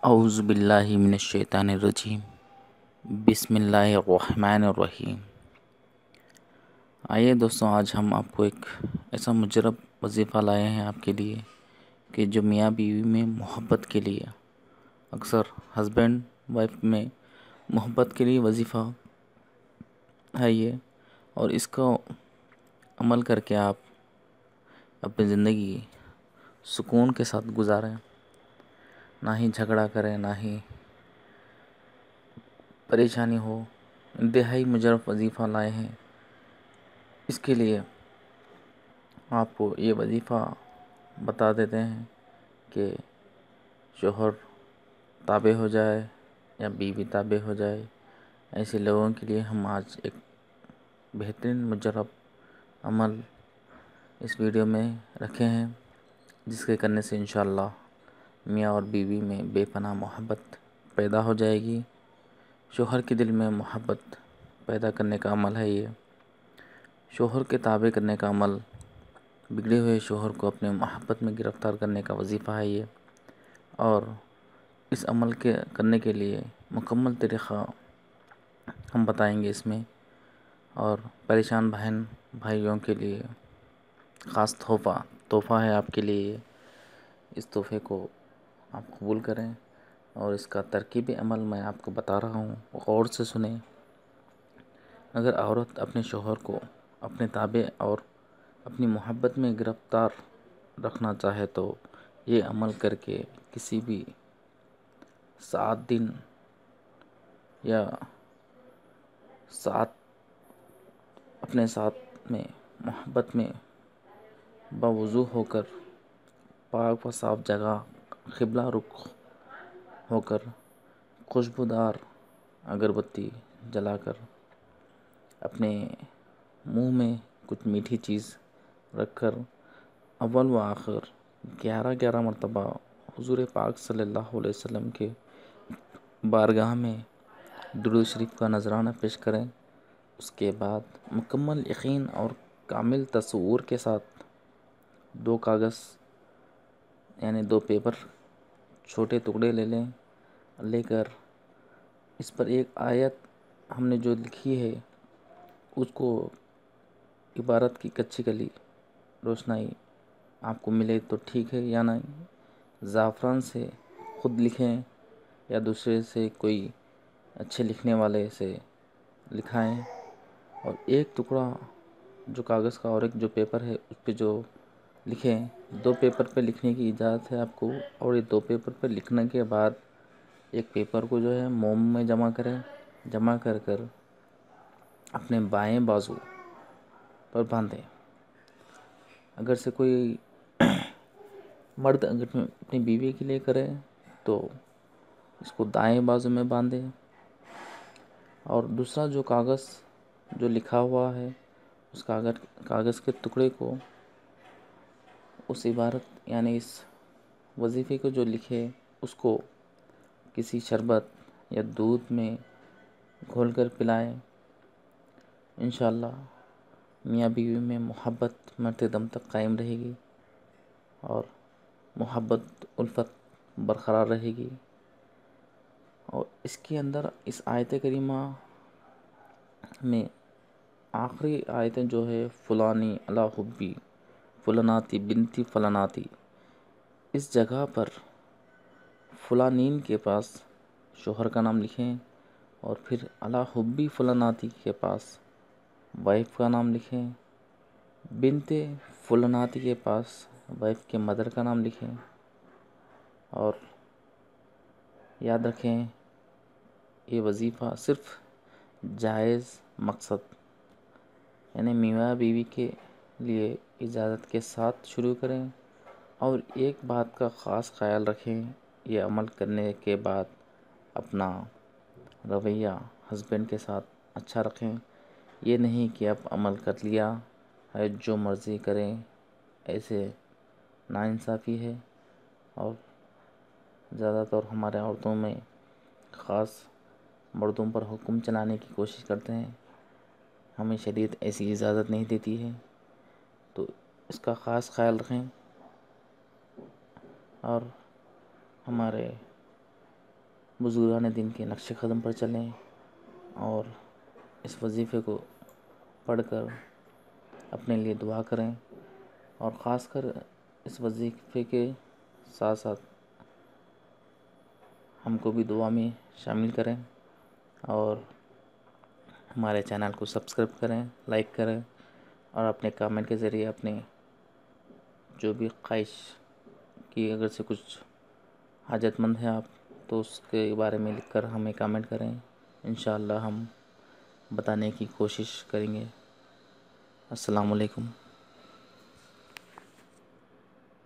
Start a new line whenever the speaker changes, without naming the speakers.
اعوذ باللہ من الشیطان الرجیم بسم اللہ الرحمن الرحیم۔ آئیے دوستوں، آج ہم آپ کو ایک ایسا مجرب وظیفہ لائے ہیں آپ کے لیے کہ جو میاں بیوی میں محبت کے لیے، اکثر ہسبینڈ وائف میں محبت کے لیے وظیفہ ہے یہ، اور اس کو عمل کر کے آپ اپنی زندگی سکون کے ساتھ گزاریں، نہ ہی جھگڑا کریں، نہ ہی پریشانی ہو۔ انتہائی مجرب وظیفہ لائے ہیں۔ اس کے لیے آپ کو یہ وظیفہ بتا دیتے ہیں کہ شوہر تابع ہو جائے یا بیوی تابع ہو جائے، ایسے لوگوں کے لیے ہم آج ایک بہترین مجرب عمل اس ویڈیو میں رکھے ہیں، جس کے کرنے سے انشاءاللہ میاں اور بیوی میں بے پناہ محبت پیدا ہو جائے گی۔ شوہر کے دل میں محبت پیدا کرنے کا عمل ہے یہ۔ شوہر کے تابع کرنے کا عمل، بگڑے ہوئے شوہر کو اپنے محبت میں گرفتار کرنے کا وظیفہ ہے یہ، اور اس عمل کے کرنے کے لیے مکمل طریقہ ہم بتائیں گے اس میں، اور پریشان بہن بھائیوں کے لیے خاص تحفہ ہے آپ کے لیے یہ۔ اس تحفے کو آپ قبول کریں، اور اس کا ترکیبی عمل میں آپ کو بتا رہا ہوں، غور سے سنیں۔ اگر عورت اپنے شوہر کو اپنے تابع اور اپنی محبت میں گرفتار رکھنا چاہے تو یہ عمل کر کے کسی بھی 7 دن یا 7 اپنے ساتھ میں محبت میں باوضو ہو کر، پاک و صاف جگہ قبلہ رخ ہو کر، خوشبودار اگربتی جلا کر، اپنے منہ میں کچھ میٹھی چیز رکھ کر، اول و آخر 11 مرتبہ حضور پاک صلی اللہ علیہ وسلم کے بارگاہ میں درود شریف کا نذرانہ پیش کریں۔ اس کے بعد مکمل یقین اور کامل تصور کے ساتھ 2 کاغذ یعنی 2 پیپر چھوٹے ٹکڑے لے کر اس پر ایک آیت ہم نے جو لکھی ہے اس کو، عبارت کی کچی کلی روشنائی آپ کو ملے تو ٹھیک ہے، یا نہیں زعفران سے خود لکھیں یا دوسرے سے کوئی اچھے لکھنے والے سے لکھائیں، اور ایک ٹکڑا جو کاغذ کا اور ایک جو پیپر ہے اس پہ جو لکھیں۔ 2 پیپر پہ لکھنے کی اجازت ہے آپ کو، اور یہ 2 پیپر پہ لکھنے کے بعد ایک پیپر کو جو ہے موم میں جمع کریں، جمع کر اپنے بائیں بازو پر باندھیں۔ اگر سے کوئی مرد اگر اپنی بیوی کے لیے کرے تو اس کو دائیں بازو میں باندھیں، اور دوسرا جو کاغذ جو لکھا ہوا ہے اس کاغذ کے ٹکڑے کو، اس عبارت یعنی اس وظیفے کو جو لکھے اس کو کسی شربت یا دودھ میں گھول کر پلائیں۔ انشاءاللہ میاں بیوی میں محبت مرتے دم تک قائم رہے گی، اور محبت الفت برقرار رہے گی۔ اور اس کے اندر اس آیت کریمہ میں آخری آیتیں جو ہے، فلانی علی حبی فلاناتی بنتی فلاناتی، اس جگہ پر فلانین کے پاس شوہر کا نام لکھیں، اور پھر علی حبی فلاناتی کے پاس وائف کا نام لکھیں، بنت فلاناتی کے پاس وائف کے مدر کا نام لکھیں، اور یاد رکھیں یہ وظیفہ صرف جائز مقصد یعنی میاں بیوی کے لیے اجازت کے ساتھ شروع کریں، اور ایک بات کا خاص خیال رکھیں، یہ عمل کرنے کے بعد اپنا رویہ ہسبینڈ کے ساتھ اچھا رکھیں۔ یہ نہیں کہ اب عمل کر لیا ہے جو مرضی کریں، ایسے ناانصافی ہے، اور زیادہ تر ہمارے عورتوں میں خاص مردوں پر حکم چلانے کی کوشش کرتے ہیں، ہمیں شریعت ایسی اجازت نہیں دیتی ہے، تو اس کا خاص خیال رکھیں۔ اور ہمارے بزرگان دین کے نقش قدم پر چلیں اور اس وظیفے کو پڑھ کر اپنے لیے دعا کریں، اور خاص کر اس وظیفے کے ساتھ ساتھ ہم کو بھی دعا میں شامل کریں، اور ہمارے چینل کو سبسکرائب کریں، لائک کریں، اور اپنے کامنٹ کے ذریعے اپنے جو بھی خواہش کی اگر سے کچھ حاجت مند ہیں آپ تو اس کے بارے میں لکھ کر ہمیں کامنٹ کریں، انشاءاللہ ہم بتانے کی کوشش کریں گے۔ السلام علیکم۔